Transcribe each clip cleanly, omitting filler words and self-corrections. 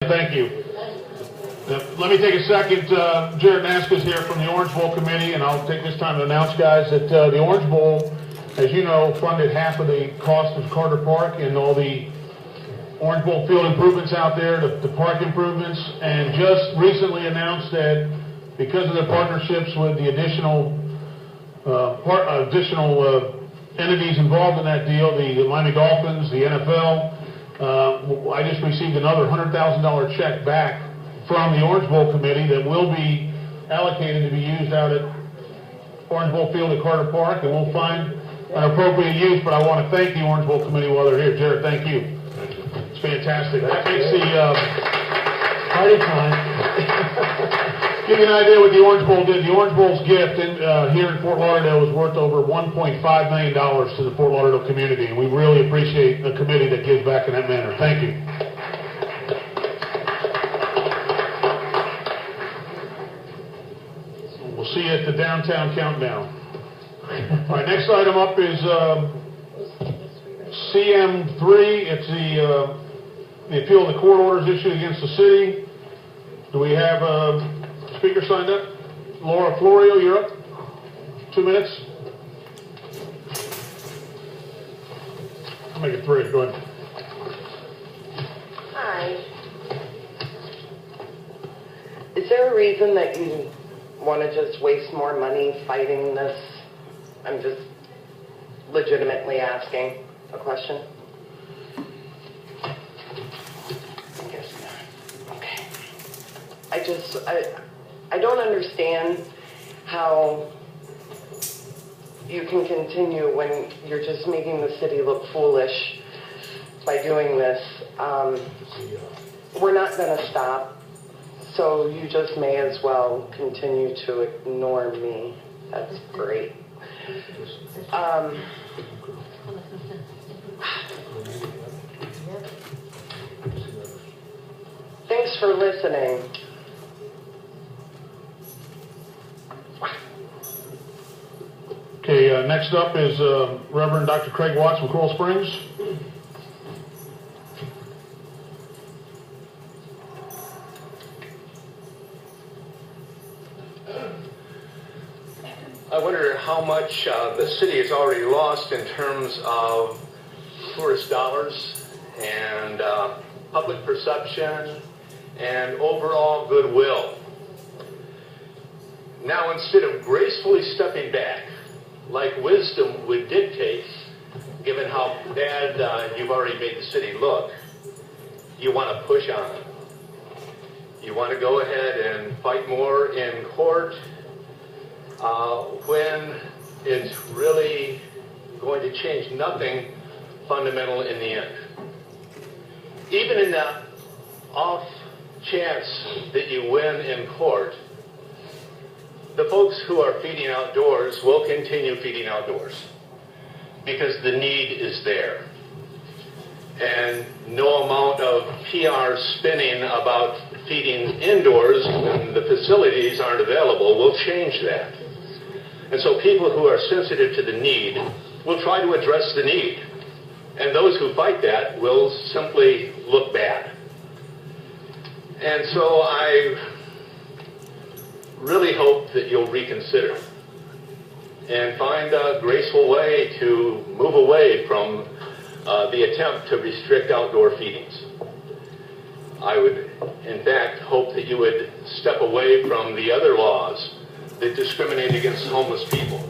Thank you. Let me take a second. Jared Naska's here from the Orange Bowl Committee, and I'll take this time to announce, guys, that the Orange Bowl, as you know, funded half of the cost of Carter Park and all the Orange Bowl field improvements out there, the park improvements, and just recently announced that because of their partnerships with the additional entities involved in that deal, the Miami Dolphins, the NFL, I just received another $100,000 check back from the Orange Bowl Committee that will be allocated to be used out at Orange Bowl Field at Carter Park, and we'll find an appropriate use. But I want to thank the Orange Bowl Committee while they're here. Jared, thank you. It's fantastic. That makes the party time. Give you an idea what the Orange Bowl did. The Orange Bowl's gift here in Fort Lauderdale was worth over $1.5 million to the Fort Lauderdale community, and we really appreciate a committee that gives back in that manner. Thank you. We'll see you at the downtown countdown. All right, next item up is CM3. It's the appeal of the court orders issued against the city. Do we have a speaker signed up? Laura Florio, you're up. 2 minutes. I'll make it 3. Go ahead. Hi. Is there a reason that you want to just waste more money fighting this? I'm just legitimately asking a question. I guess not. Okay. I don't understand how you can continue when you're just making the city look foolish by doing this. We're not going to stop, so you just may as well continue to ignore me. That's great. Thanks for listening. Okay, next up is Reverend Dr. Craig Watts from Coral Springs. I wonder how much the city has already lost in terms of tourist dollars and public perception and overall goodwill. Now, instead of gracefully stepping back, like wisdom would dictate, given how bad you've already made the city look, you want to push on it. You want to go ahead and fight more in court when it's really going to change nothing fundamental in the end. Even in that off chance that you win in court, the folks who are feeding outdoors will continue feeding outdoors because the need is there. And no amount of PR spinning about feeding indoors when the facilities aren't available will change that. And so people who are sensitive to the need will try to address the need. And those who fight that will simply look bad. And so I really hope that you'll reconsider and find a graceful way to move away from the attempt to restrict outdoor feedings. I would, in fact, hope that you would step away from the other laws that discriminate against homeless people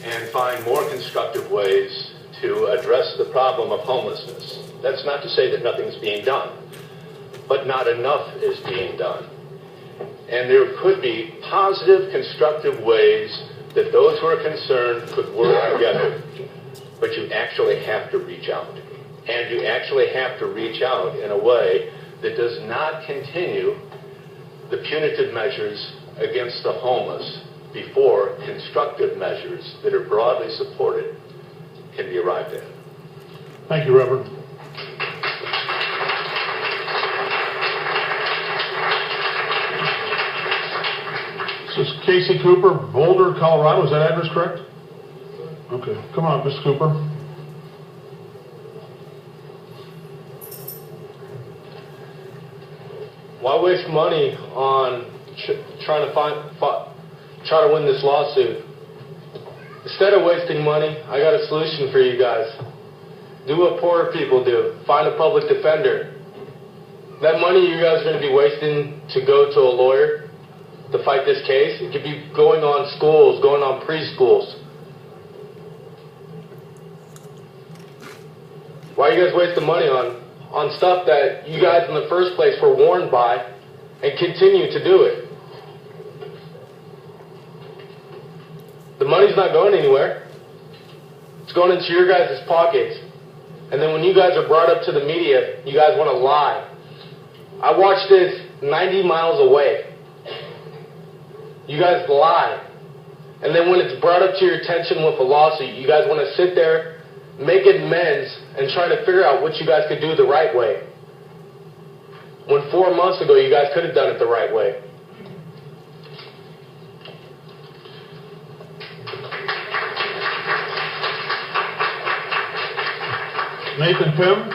and find more constructive ways to address the problem of homelessness. That's not to say that nothing's being done, but not enough is being done. And there could be positive, constructive ways that those who are concerned could work together. But you actually have to reach out. And you actually have to reach out in a way that does not continue the punitive measures against the homeless before constructive measures that are broadly supported can be arrived at. Thank you, Reverend. This is Casey Cooper, Boulder, Colorado. Is that address correct? Okay. Come on, Mr. Cooper. Why waste money on trying to win this lawsuit? Instead of wasting money, I got a solution for you guys. Do what poor people do. Find a public defender. That money you guys are going to be wasting to go to a lawyer to fight this case, it could be going on schools, going on preschools. Why are you guys wasting money on stuff that you guys in the first place were warned by and continue to do it? The money's not going anywhere. It's going into your guys' pockets. And then when you guys are brought up to the media, you guys want to lie. I watched this 90 miles away. You guys lie. And then when it's brought up to your attention with a lawsuit, you guys want to sit there, make amends, and try to figure out what you guys could do the right way. When 4 months ago, you guys could have done it the right way. Nathan, Pim?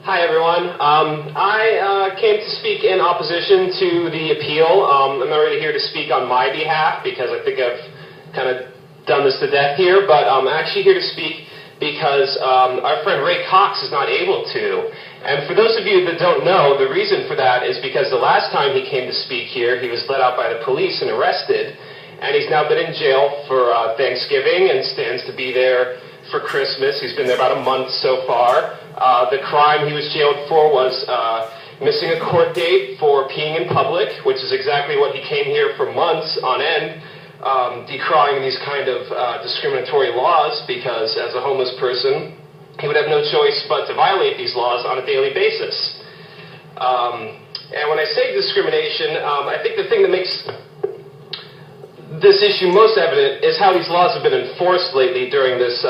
Hi, everyone. I came to speak in opposition to the appeal. I'm not really here to speak on my behalf because I think I've kind of done this to death here, but I'm actually here to speak because our friend Ray Cox is not able to. And for those of you that don't know, the reason for that is because the last time he came to speak here, he was let out by the police and arrested, and he's now been in jail for Thanksgiving and stands to be there for Christmas. He's been there about a month so far. The crime he was jailed for was missing a court date for peeing in public, which is exactly what he came here for months on end, decrying these kind of discriminatory laws, because as a homeless person, he would have no choice but to violate these laws on a daily basis. And when I say discrimination, I think the thing that makes this issue most evident is how these laws have been enforced lately during this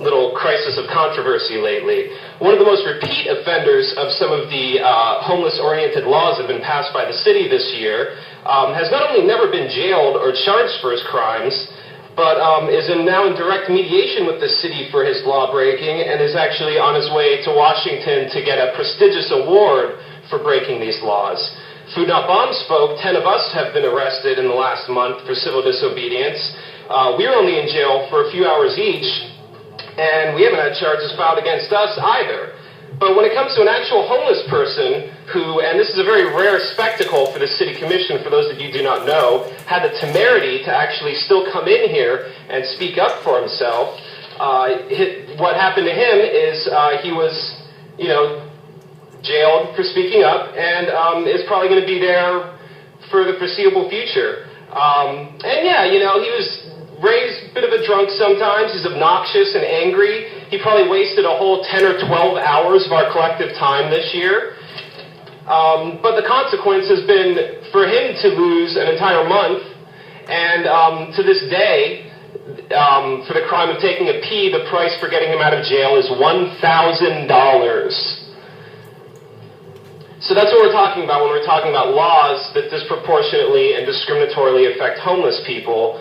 little crisis of controversy lately. One of the most repeat offenders of some of the homeless-oriented laws that have been passed by the city this year has not only never been jailed or charged for his crimes, but is now in direct mediation with the city for his law-breaking and is actually on his way to Washington to get a prestigious award for breaking these laws. Food Not Bomb spoke, 10 of us have been arrested in the last month for civil disobedience. We're only in jail for a few hours each, and we haven't had charges filed against us either. But when it comes to an actual homeless person who, and this is a very rare spectacle for the city commission, for those of you who do not know, had the temerity to actually still come in here and speak up for himself, what happened to him is he was, jailed for speaking up and is probably going to be there for the foreseeable future. And yeah, he was raised a bit of a drunk sometimes. He's obnoxious and angry. He probably wasted a whole 10 or 12 hours of our collective time this year. But the consequence has been for him to lose an entire month. And to this day, for the crime of taking a pee, the price for getting him out of jail is $1,000. So that's what we're talking about when we're talking about laws that disproportionately and discriminatorily affect homeless people.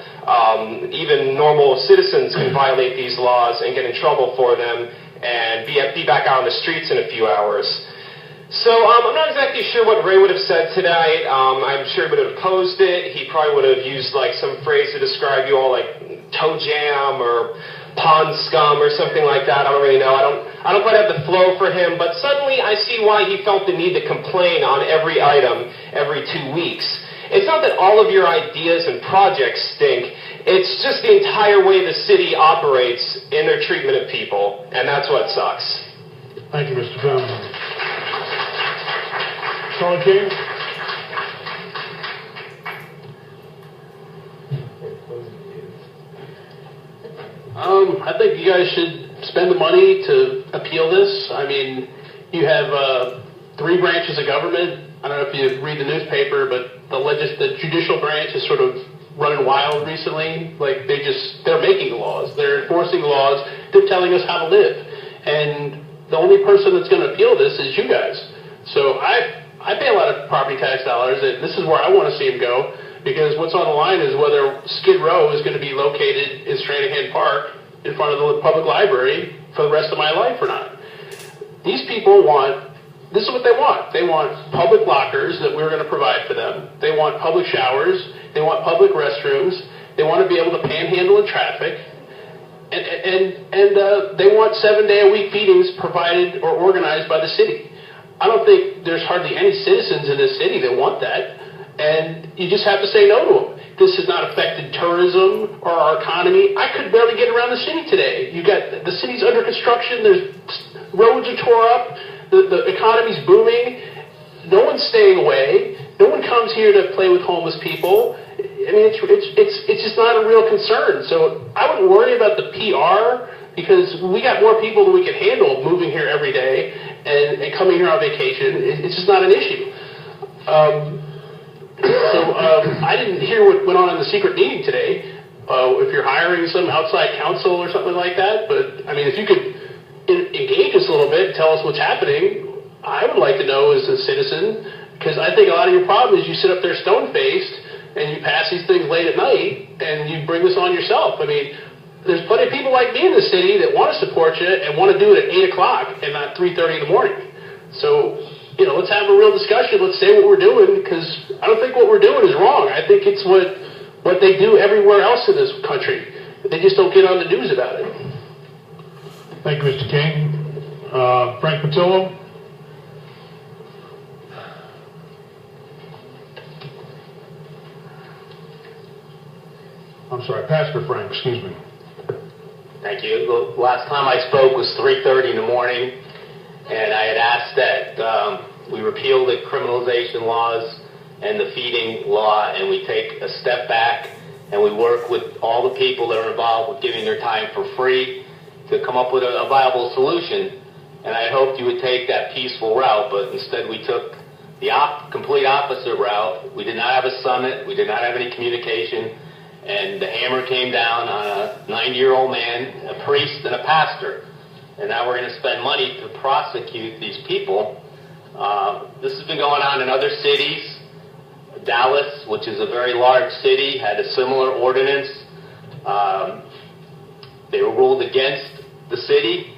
Even normal citizens can violate these laws and get in trouble for them and be back out on the streets in a few hours. So I'm not exactly sure what Ray would have said tonight. I'm sure he would have opposed it. He probably would have used like some phrase to describe you all, like toe jam or pond scum or something like that. I don't really know. I don't quite have the flow for him, but suddenly I see why he felt the need to complain on every item every 2 weeks. It's not that all of your ideas and projects stink. It's just the entire way the city operates in their treatment of people, and that's what sucks. Thank you, Mr. Pim. Charlie King? I think you guys should spend the money to appeal this. I mean, you have 3 branches of government. I don't know if you read the newspaper, but the judicial branch is sort of running wild recently. Like they're making laws, they're enforcing laws, they're telling us how to live, and the only person that's going to appeal this is you guys. So I pay a lot of property tax dollars, and this is where I want to see them go, because what's on the line is whether Skid Row is going to be located in Stranahan Park in front of the public library for the rest of my life or not. These people this is what they want. They want public lockers that we're going to provide for them. They want public showers. They want public restrooms. They want to be able to panhandle in traffic. And they want 7-day-a-week feedings provided or organized by the city. I don't think there's hardly any citizens in this city that want that. And you just have to say no to them. This has not affected tourism or our economy. I could barely get around the city today. The city's under construction. Roads are tore up. The economy's booming. No one's staying away. No one comes here to play with homeless people. I mean, it's just not a real concern. So I wouldn't worry about the PR because we got more people than we can handle moving here every day and coming here on vacation. It's just not an issue. I didn't hear what went on in the secret meeting today. If you're hiring some outside counsel or something like that, but I mean, if you could engage us a little bit and tell us what's happening, I would like to know as a citizen, because I think a lot of your problem is you sit up there stone-faced and you pass these things late at night and you bring this on yourself. I mean, there's plenty of people like me in the city that want to support you and want to do it at 8 o'clock and not 3:30 in the morning. So, let's have a real discussion. Let's say what we're doing, because I don't think what we're doing is wrong. I think it's what they do everywhere else in this country. They just don't get on the news about it. Thank you, Mr. King. Frank Pontillo. I'm sorry, Pastor Frank, excuse me. Thank you. The last time I spoke was 3:30 in the morning, and I had asked that we repeal the criminalization laws and the feeding law, and we take a step back and we work with all the people that are involved with giving their time for free to come up with a viable solution. And I hoped you would take that peaceful route, but instead we took the complete opposite route. We did not have a summit. We did not have any communication. And the hammer came down on a 90-year-old man, a priest, and a pastor. And now we're going to spend money to prosecute these people. This has been going on in other cities. Dallas, which is a very large city, had a similar ordinance. They were ruled against the city.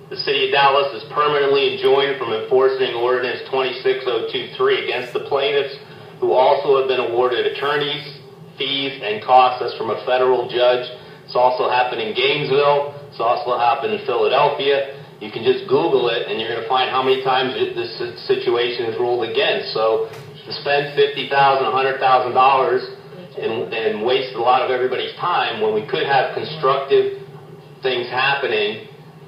The city of Dallas is permanently enjoined from enforcing Ordinance 26023 against the plaintiffs, who also have been awarded attorneys, fees, and costs. That's from a federal judge. It's also happened in Gainesville. It's also happened in Philadelphia. You can just Google it, and you're going to find how many times this situation is ruled against. So to spend $50,000, $100,000 and waste a lot of everybody's time when we could have constructive things happening.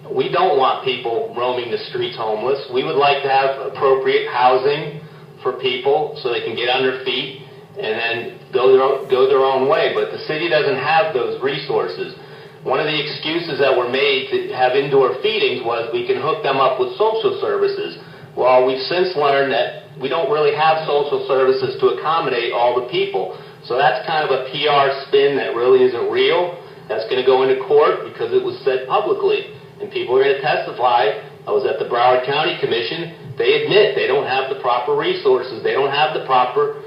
We don't want people roaming the streets homeless. We would like to have appropriate housing for people so they can get on their feet and then go their own way. But the city doesn't have those resources. One of the excuses that were made to have indoor feedings was we can hook them up with social services. Well, we've since learned that we don't really have social services to accommodate all the people. So that's kind of a PR spin that really isn't real. That's going to go into court because it was said publicly. And people are going to testify. I was at the Broward County Commission. They admit they don't have the proper resources. They don't have the proper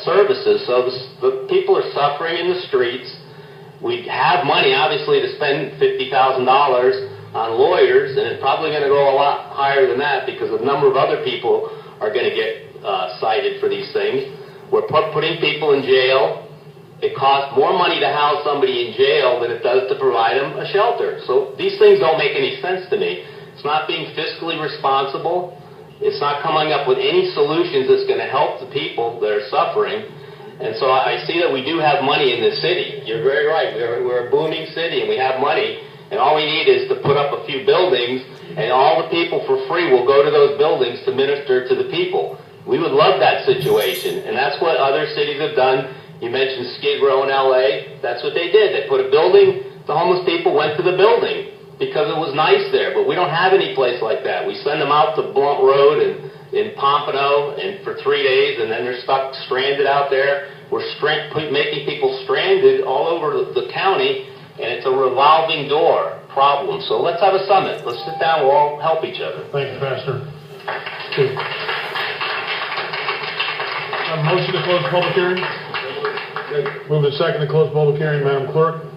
services. So the people are suffering in the streets. We have money, obviously, to spend $50,000 on lawyers, and it's probably going to go a lot higher than that because a number of other people are going to get cited for these things. We're putting people in jail. It costs more money to house somebody in jail than it does to provide them a shelter. So these things don't make any sense to me. It's not being fiscally responsible. It's not coming up with any solutions that's going to help the people that are suffering. And so I see that we do have money in this city. You're very right. We're a booming city and we have money. And all we need is to put up a few buildings and all the people for free will go to those buildings to minister to the people. We would love that situation. And that's what other cities have done. You mentioned Skid Row in L.A. That's what they did. They put a building. The homeless people went to the building because it was nice there. But we don't have any place like that. We send them out to Blunt Road and in Pompano and for 3 days, and then they're stuck stranded out there. We're making people stranded all over the county, and it's a revolving door problem. So let's have a summit. Let's sit down. We'll all help each other. Thank you, Pastor. A motion to close the public hearing? Move to second to close public hearing, Madam Clerk.